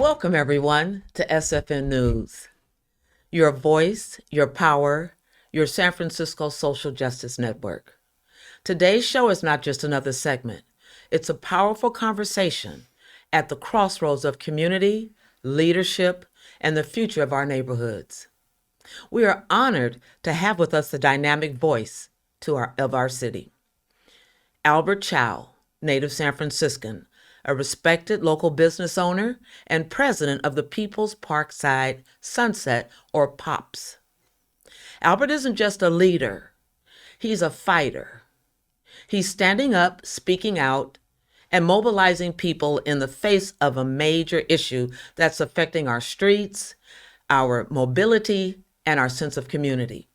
Welcome, everyone, to SFN News, your voice, your power, your San Francisco social justice network. Today's show is not just another segment, it's a powerful conversation at the crossroads of community, leadership, and the future of our neighborhoods. We are honored to have with us the dynamic voice of our city. Albert Chow, native San Franciscan, a respected local business owner and president of the People's Parkside Sunset, or POPS. Albert isn't just a leader, he's a fighter. He's standing up, speaking out, and mobilizing people in the face of a major issue that's affecting our streets, our mobility, and our sense of community.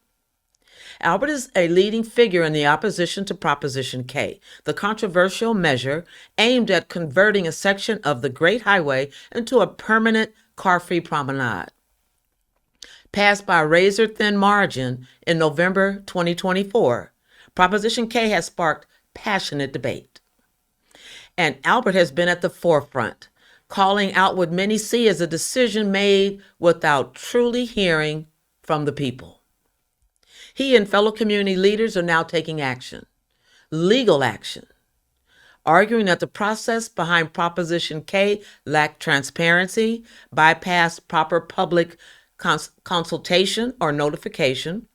Albert is a leading figure in the opposition to Proposition K, the controversial measure aimed at converting a section of the Great Highway into a permanent car-free promenade. Passed by a razor-thin margin in November 2024, Proposition K has sparked passionate debate. And Albert has been at the forefront, calling out what many see as a decision made without truly hearing from the people. He and fellow community leaders are now taking action, legal action, arguing that the process behind Proposition K lacked transparency, bypassed proper public consultation or notification,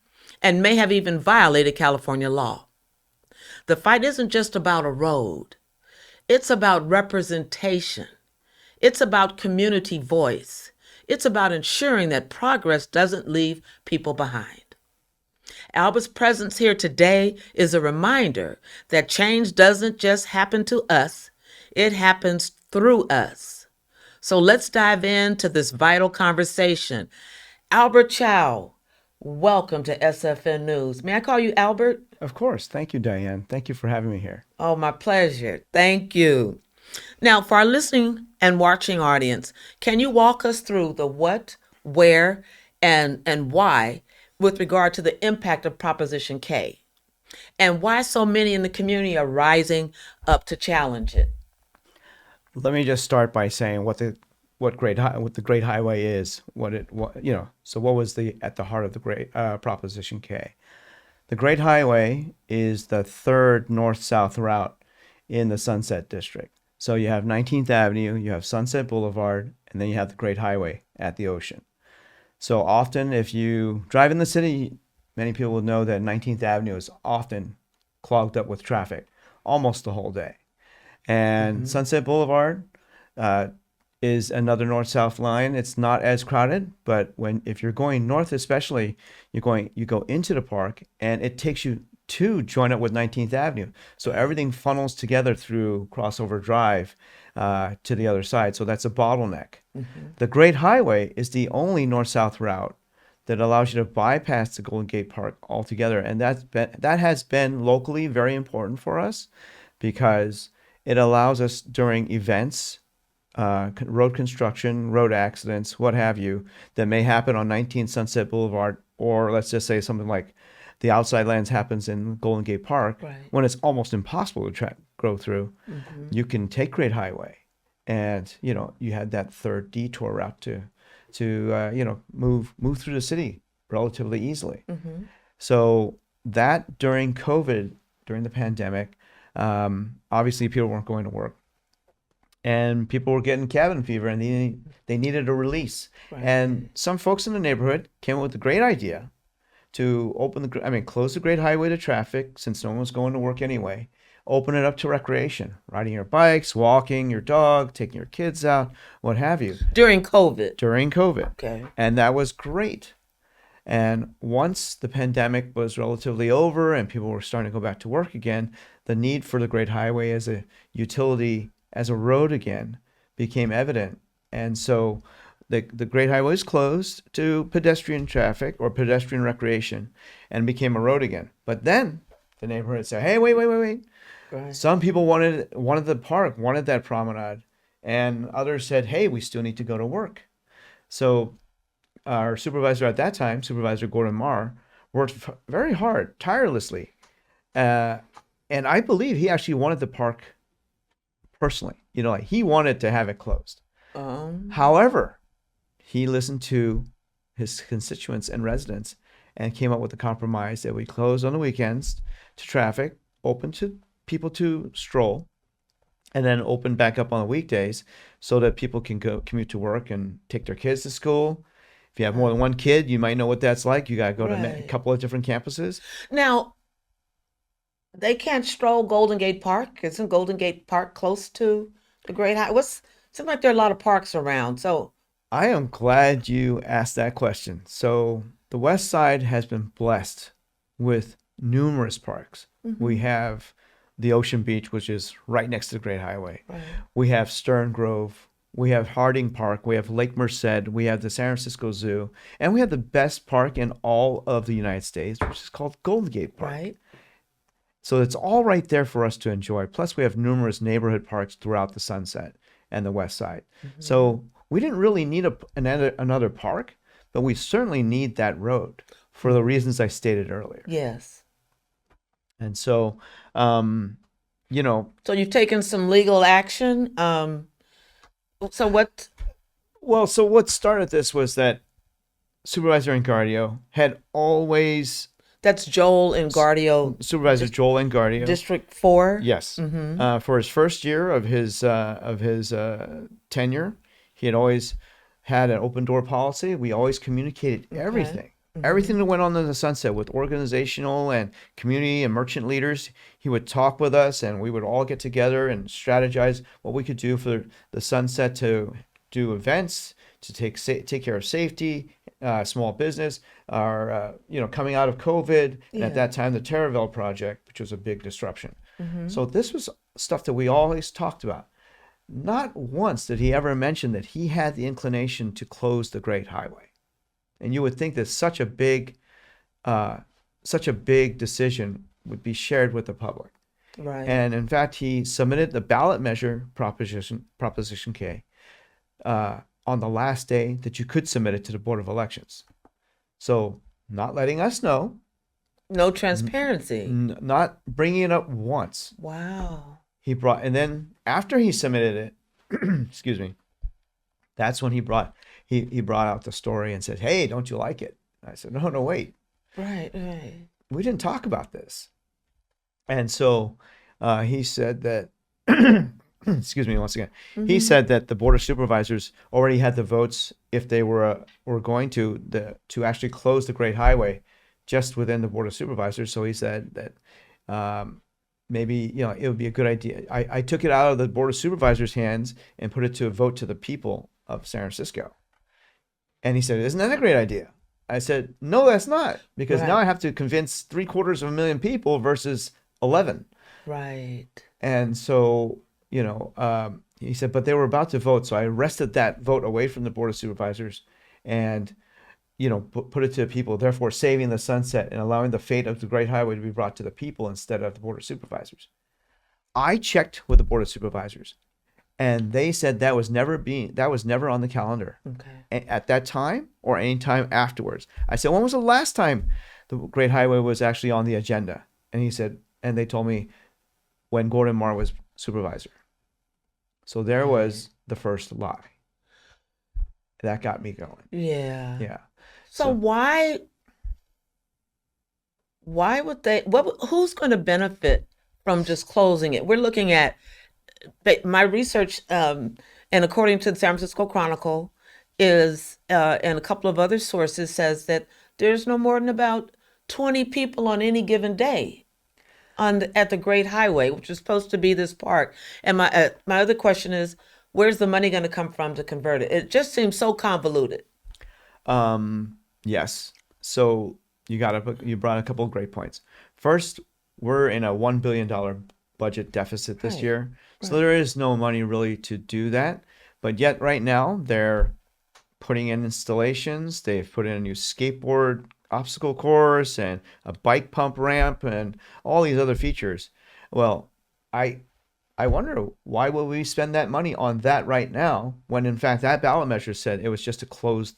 and may have even violated California law. The fight isn't just about a road. It's about representation. It's about community voice. It's about ensuring that progress doesn't leave people behind. Albert's presence here today is a reminder that change doesn't just happen to us, it happens through us. So let's dive into this vital conversation. Albert Chow, welcome to SFN News. May I call you Albert? Of course. Thank you, Diane. Thank you for having me here. Oh, my pleasure. Thank you. Now, for our listening and watching audience, can you walk us through the what, where, and why with regard to the impact of Proposition K, and why so many in the community are rising up to challenge it? Let me just start by saying what the Great Highway is. So what was at the heart of the Great Proposition K? The Great Highway is the third north-south route in the Sunset District. So you have 19th Avenue, you have Sunset Boulevard, and then you have the Great Highway at the ocean. So often, if you drive in the city, many people will know that 19th Avenue is often clogged up with traffic almost the whole day. And Sunset Boulevard is another north-south line. It's not as crowded, but if you're going north especially, you go into the park, and it takes you to join up with 19th Avenue. So everything funnels together through Crossover Drive to the other side. So that's a bottleneck. The Great Highway is the only north-south route that allows you to bypass the Golden Gate Park altogether. And that has been locally very important for us because it allows us during events, road construction, road accidents, what have you, that may happen on 19th Sunset Boulevard, or let's just say something like the Outside Lands happens in Golden Gate Park, right, when it's almost impossible to go through. You can take Great Highway, and you had that third detour route to move through the city relatively easily. So that during COVID, during the pandemic, obviously people weren't going to work, and people were getting cabin fever, and they needed a release. Right. And some folks in the neighborhood came up with a great idea to close the Great Highway to traffic, since no one was going to work anyway. Open it up to recreation, riding your bikes, walking your dog, taking your kids out, what have you. During COVID. Okay. And that was great. And once the pandemic was relatively over and people were starting to go back to work again, the need for the Great Highway as a utility, as a road again, became evident. And so the Great Highway was closed to pedestrian traffic or pedestrian recreation and became a road again. But then the neighborhood said, hey, wait. Right. Some people wanted the park, wanted that promenade, and others said, hey, we still need to go to work. So our supervisor at that time, Supervisor Gordon Marr, worked very hard, tirelessly. And I believe he actually wanted the park personally. He wanted to have it closed. Um, However, he listened to his constituents and residents and came up with a compromise that we close on the weekends to traffic, open to people to stroll, and then open back up on the weekdays so that people can go commute to work and take their kids to school. If you have more than one kid, you might know what that's like. You got to go to a right. couple of different campuses. Now, they can't stroll Golden Gate Park. Isn't Golden Gate Park close to the Great High? Seems like there are a lot of parks around. So, I am glad you asked that question. So, the West Side has been blessed with numerous parks. We hmm have the Ocean Beach, which is right next to the Great Highway. right, We have Stern Grove. We have Harding Park. We have Lake Merced. We have the San Francisco Zoo. And we have the best park in all of the United States, which is called Golden Gate Park. right, So it's all right there for us to enjoy. Plus, we have numerous neighborhood parks throughout the Sunset and the West Side. hmm So we didn't really need another park, but we certainly need that road for the reasons I stated earlier. yes. And so, um, you know, So you've taken some legal action. So what? well, so what started this was that Supervisor Engardio had always, That's Joel and Guardio, Supervisor Dis- Joel Engardio, District 4. yes, Mm-hmm. for his first year of his tenure, he had always had an open door policy. We always communicated Okay. everything, Mm-hmm. everything that went on in the Sunset with organizational and community and merchant leaders. He would talk with us, and we would all get together and strategize what we could do for the Sunset to do events, to take care of safety, small business, our coming out of COVID, and at Yeah. that time the Terraville project, which was a big disruption. Mm-hmm. So this was stuff that we always talked about. Not once did he ever mention that he had the inclination to close the Great Highway. And you would think that uh, such a big decision would be shared with the public. Right. And in fact, he submitted the ballot measure Proposition K on the last day that you could submit it to the Board of Elections. So not letting us know, No transparency. not bringing it up once. Wow. And then after he submitted it, excuse me, that's when he brought out the story and said, "Hey, don't you like it?" I said, "No, no, wait, Right. Right. we didn't talk about this." And so he said that, excuse me once again, he Mm-hmm. said that the Board of Supervisors already had the votes if they were going to actually close the Great Highway just within the Board of Supervisors. So he said that maybe it would be a good idea. I took it out of the Board of Supervisors' hands and put it to a vote to the people of San Francisco. And he said, "Isn't that a great idea?" I said, "No, that's not, because now Right. I have to convince 750,000 people versus 11." Right. And so, he said, "But they were about to vote, so I wrested that vote away from the Board of Supervisors, and put it to the people, therefore saving the Sunset and allowing the fate of the Great Highway to be brought to the people instead of the Board of Supervisors." I checked with the Board of Supervisors, and they said that was never on the calendar Okay. at that time or any time afterwards. I said, "When was the last time the Great Highway was actually on the agenda?" And they told me when Gordon Marr was supervisor. So there Right. was the first lie. That got me going. Yeah. Yeah. So So why would they who's going to benefit from just closing it? We're looking at my research, and according to the San Francisco Chronicle, is and a couple of other sources says that there's no more than about 20 people on any given day at the Great Highway, which is supposed to be this park. And my other question is, where's the money going to come from to convert it? It just seems so convoluted. yes. So you brought a couple of great points. First, we're in a $1 billion budget deficit this Right, year. So right. there is no money really to do that. But yet right now they're putting in installations. They've put in a new skateboard obstacle course and a bike pump ramp and all these other features. Well, I I wonder, why would we spend that money on that right now when in fact that ballot measure said it was just to close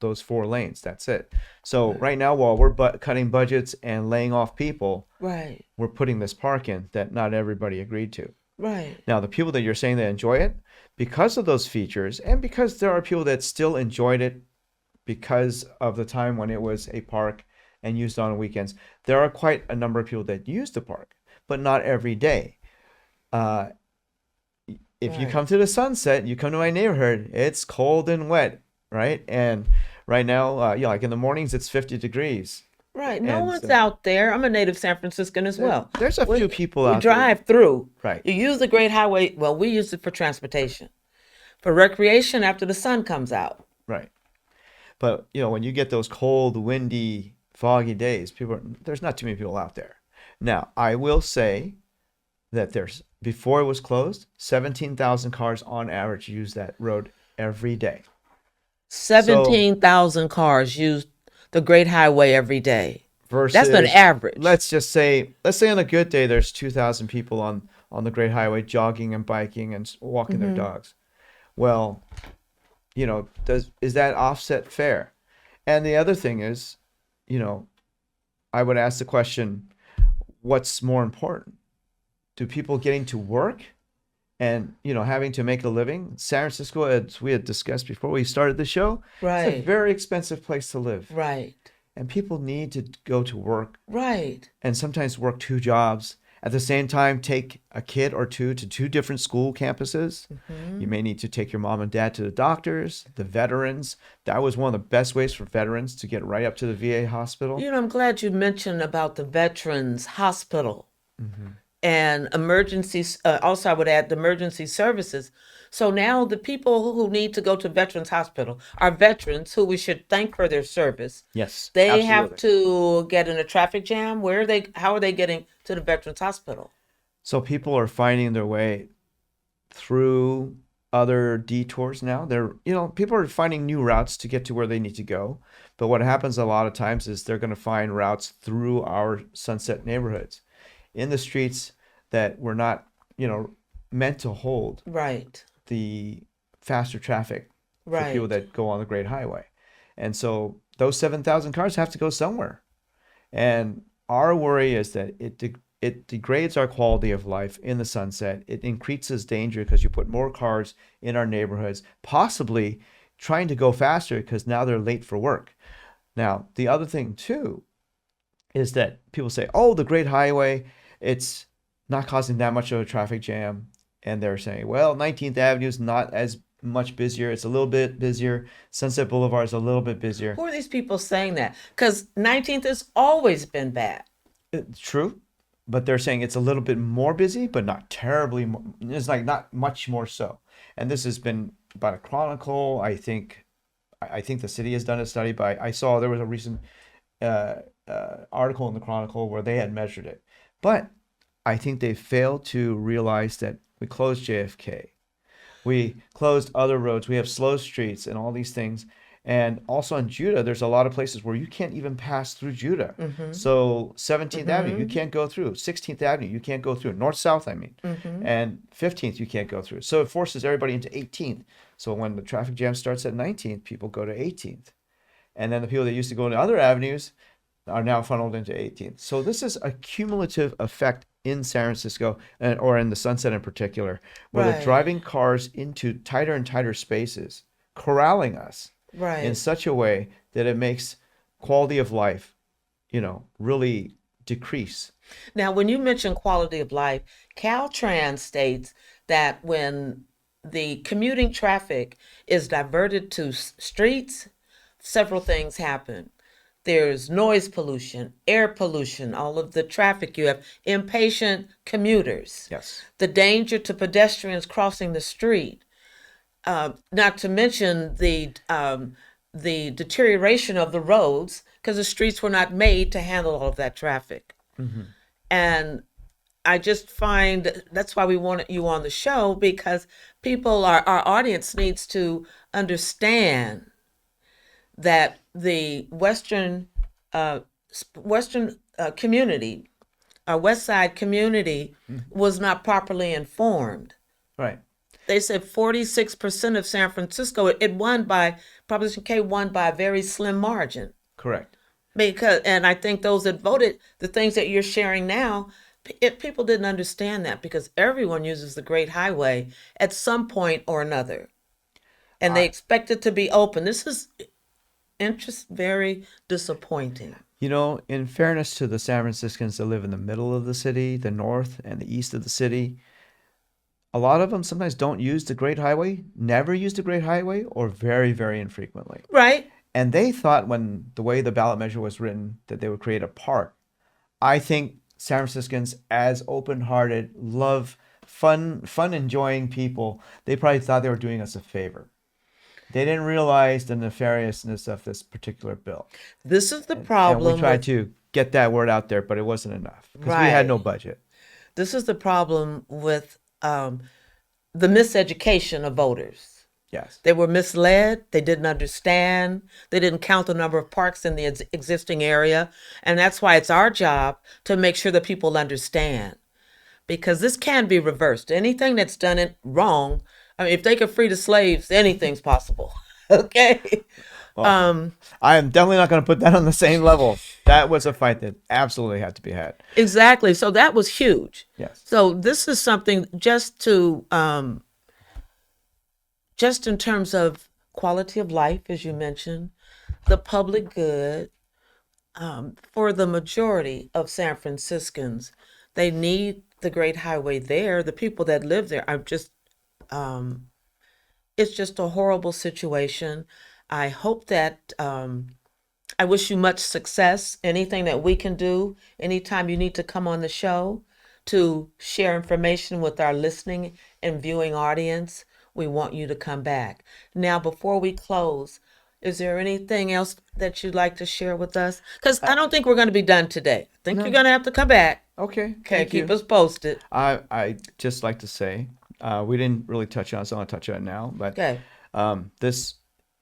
those 4 lanes. That's it. So Right. right now, while we're cutting budgets and laying off people, Right. we're putting this park in that not everybody agreed to. Right. Now, the people that you're saying that enjoy it, because of those features, and because there are people that still enjoyed it because of the time when it was a park and used on weekends, there are quite a number of people that use the park, but not every day. Uh, if you come Right. to the Sunset, you come to my neighborhood, it's cold and wet, right? And right now, like in the mornings, it's 50 degrees. Right. No And one's so out there. I'm a native San Franciscan as well. there's a We few people we out there. drive through. Right, You use the Great Highway. Well, we use it for transportation, for recreation after the sun comes out. right. But when you get those cold, windy, foggy days, there's not too many people out there. Now, I will say that there's before it was closed, 17,000 cars on average use that road every day. So 17,000 cars use the Great Highway every day. That's an versus average. let's say on a good day there's 2,000 people on the Great Highway jogging and biking and walking their dogs. Well, does is that offset fair? And the other thing is, you know, I would ask the question, what's more important? Do people getting to work and having to make a living? San Francisco, as we had discussed before we started the show, it's a Right. very expensive place to live. Right. And people need to go to work Right. and sometimes work two jobs. At the same time, take a kid or two to two different school campuses. You may need to take your mom and dad to the doctors, the veterans. That was one of the best ways for veterans to get right up to the VA hospital. I'm glad you mentioned about the Veterans Hospital and emergencies. Also, I would add the emergency services. So now the people who need to go to Veterans Hospital are veterans who we should thank for their service. Yes, They have absolutely. to get in a traffic jam. Where are they? How are they getting to the Veterans Hospital? So people are finding their way through other detours now. People are finding new routes to get to where they need to go. But what happens a lot of times is they're going to find routes through our Sunset neighborhoods in the streets that were not, meant to hold Right. the faster traffic for people Right. that go on the Great Highway. And so those 7,000 cars have to go somewhere. And our worry is that it degrades our quality of life in the Sunset. It increases danger because you put more cars in our neighborhoods, possibly trying to go faster because now they're late for work. Now, the other thing too is that people say, oh, the Great Highway, it's not causing that much of a traffic jam. And they're saying, well, 19th Avenue is not as much busier. It's a little bit busier. Sunset Boulevard is a little bit busier. Who are these people saying that? Because 19th has always been bad. It's true, but they're saying it's a little bit more busy, but not terribly. It's like not much more so. And this has been by the Chronicle. I think the city has done a study, but I saw there was a recent uh, article in the Chronicle where they had measured it. But I think they failed to realize that we closed JFK. We closed other roads. We have slow streets and all these things. And also in Judah, there's a lot of places where you can't even pass through Judah. So 17th Avenue, you can't go through. 16th Avenue, you can't go through. North South, I mean. And 15th, you can't go through. So it forces everybody into 18th. So when the traffic jam starts at 19th, people go to 18th. And then the people that used to go into other avenues are now funneled into 18th. So this is a cumulative effect in San Francisco or in the Sunset in particular, where they're Right. driving cars into tighter and tighter spaces, corralling us in Right. such a way that it makes quality of life, really decrease. Now, when you mention quality of life, Caltrans states that when the commuting traffic is diverted to streets, several things happen. There's noise pollution, air pollution, all of the traffic. You have impatient commuters, Yes. the danger to pedestrians crossing the street, not to mention the deterioration of the roads because the streets were not made to handle all of that traffic. And I just find that's why we wanted you on the show because our audience needs to understand that the Western community, our West Side community, was not properly informed. Right. They said 46% of San Francisco, it won by, Proposition K won by a very slim margin. Correct. And I think those that voted, the things that you're sharing now, People didn't understand that because everyone uses the Great Highway at some point or another, and they I, expect it to be open. This is very disappointing. in fairness to the San Franciscans that live in the middle of the city, the north and the east of the city, a lot of them sometimes don't use the Great Highway, never use the Great Highway, or very, very infrequently. Right? And they thought when the way the ballot measure was written that they would create a park. I think San Franciscans, as open-hearted, love fun enjoying people, they probably thought they were doing us a favor. They didn't realize the nefariousness of this particular bill. This is the And we problem tried with, to get that word out there, but it wasn't enough because we had no right. budget. This is the problem with the miseducation of voters. Yes. They were misled. They didn't understand. They didn't count the number of parks in the existing area. And that's why it's our job to make sure that people understand. Because this can be reversed. Anything that's done it wrong, I mean, if they could free the slaves, anything's possible. Okay? Well, I am definitely not going to put that on the same level. That was a fight that absolutely had to be had. Exactly. So that was huge. Yes. So this is something just in terms of quality of life, as you mentioned, the public good, for the majority of San Franciscans, they need the Great Highway there. The people that live there are just, it's just a horrible situation. I hope that, I wish you much success. Anything that we can do, anytime you need to come on the show to share information with our listening and viewing audience, we want you to come back. Now, before we close, is there anything else that you'd like to share with us? Because I don't think we're going to be done today. I think you're No. going to have to come back. Okay. Okay, Thank keep you. us posted. I just like to say, we didn't really touch on it, so I want to touch on it now. But Okay.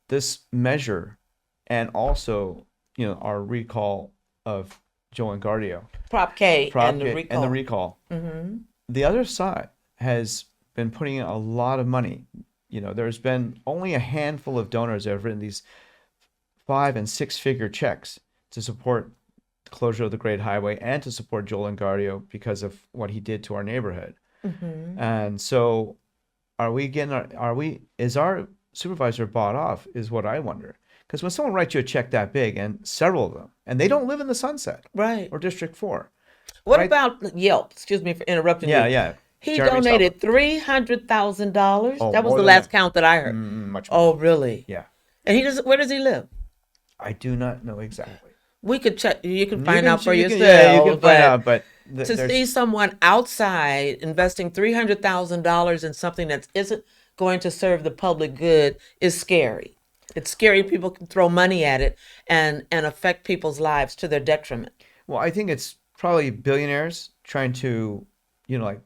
This measure, and also our recall of Joe and Gardio, Prop K and the and the recall. recall. The other side has been putting in a lot of money. There's been only a handful of donors that have written these 5 and 6-figure checks to support the closure of the Great Highway and to support Joel Engardio because of what he did to our neighborhood. And so, is our supervisor bought off? Is what I wonder. Because when someone writes you a check that big, and several of them, and they don't live in the Sunset Right. or District 4, What right? about Yelp? Excuse me for interrupting Yeah, you. yeah. He Jeremy donated $300,000. Oh, That was more the than last that. count that I heard. Much more. Oh, really? Yeah. And he does. Where does he live? I do not know exactly. We could check. You can You find can- out for you yourself. can- yeah, you can find but out, but to there's see someone outside investing $300,000 in something that isn't going to serve the public good is scary. It's scary. People can throw money at it and affect people's lives to their detriment. well, I think it's probably billionaires trying to, like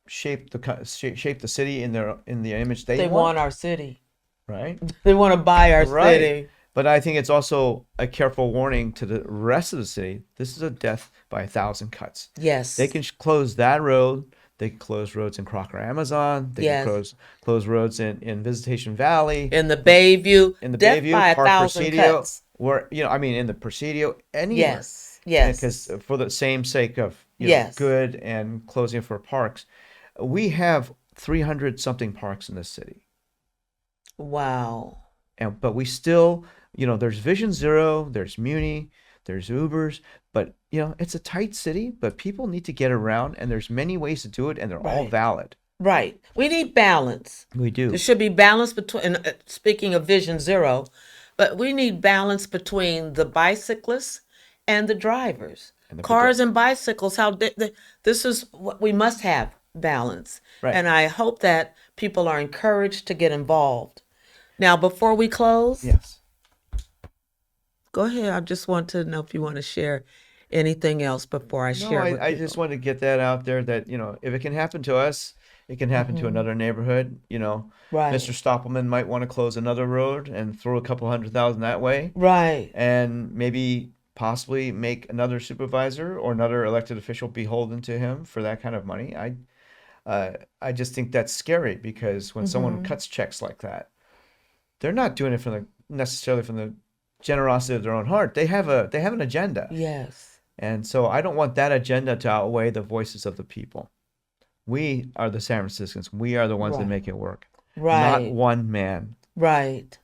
shape the city in the image They they want want, our city. right? They want to buy our Right. city. But I think it's also a careful warning to the rest of the city. This is a death by 1,000 cuts. Yes. They can close that road. They can close roads in Crocker, Amazon. They Yes. can close roads in Visitation Valley, In the Bayview. in the Death Bayview, by Park 1,000 Presidio, cuts. where in the Presidio, anywhere. Yes. Yes. Because for the same sake of Yes. good and closing for parks, we have 300 something parks in this city, Wow. but we still, there's Vision Zero, there's Muni, there's Ubers, but it's a tight city, but people need to get around, and there's many ways to do it, and they're all Right. valid. Right. We need balance. We do. There should be balance between, speaking of Vision Zero, but we need balance between the bicyclists and the drivers. And the Cars and bicycles, this is what we must have balance. Right. And I hope that people are encouraged to get involved. Now, before we close, Yes. go ahead. I just want to know if you want to share anything else before I No, share with I people. just wanted to get that out there that, if it can happen to us, it can happen to another neighborhood. Right. Mr. Stoppelman might want to close another road and throw a couple $100,000 that way, Right. and maybe possibly make another supervisor or another elected official beholden to him for that kind of money. I just think that's scary because when someone cuts checks like that, they're not doing it necessarily from the generosity of their own heart. They have an agenda. Yes. And so I don't want that agenda to outweigh the voices of the people. We are the San Franciscans. We are the ones that Right. make it work. Not Right. one man. Right.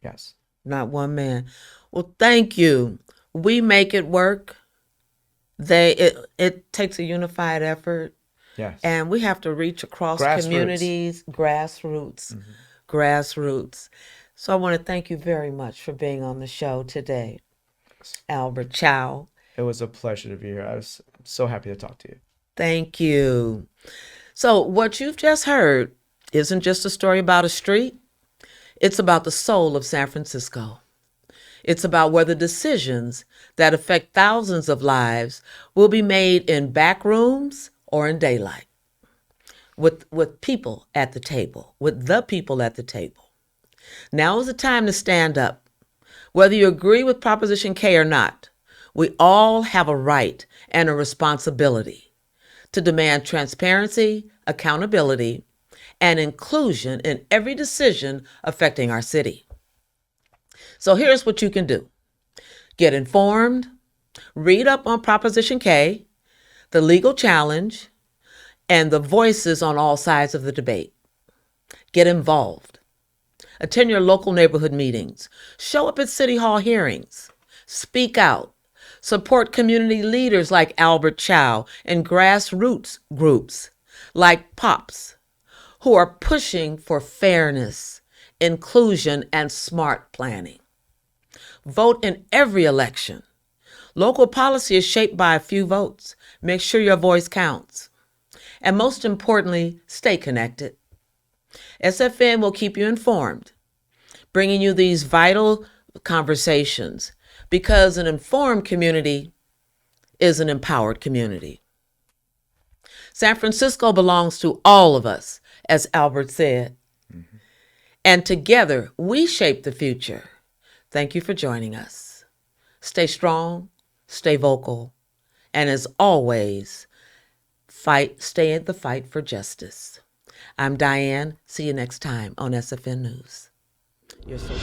Yes. Not one man. Well, thank you. We make it work. It takes a unified effort, Yes. and we have to reach across Grassroots. communities, grassroots, grassroots. So I want to thank you very much for being on the show today, Albert Chow. It was a pleasure to be here. I was so happy to talk to you. Thank you. So what you've just heard isn't just a story about a street. It's about the soul of San Francisco. It's about whether decisions that affect thousands of lives will be made in back rooms or in daylight, with people at the table, with the people at the table. Now is the time to stand up. Whether you agree with Proposition K or not, we all have a right and a responsibility to demand transparency, accountability, and inclusion in every decision affecting our city. So here's what you can do. Get informed, read up on Proposition K, the legal challenge, and the voices on all sides of the debate. Get involved. Attend your local neighborhood meetings. Show up at City Hall hearings. Speak out. Support community leaders like Albert Chow and grassroots groups like POPs who are pushing for fairness, inclusion, and smart planning. Vote in every election. Local policy is shaped by a few votes. Make sure your voice counts. And most importantly, stay connected. SFN will keep you informed, bringing you these vital conversations because an informed community is an empowered community. San Francisco belongs to all of us, as Albert said. And together, we shape the future. Thank you for joining us. Stay strong, stay vocal, and as always, stay in the fight for justice. I'm Diane. See you next time on SFN News. You're so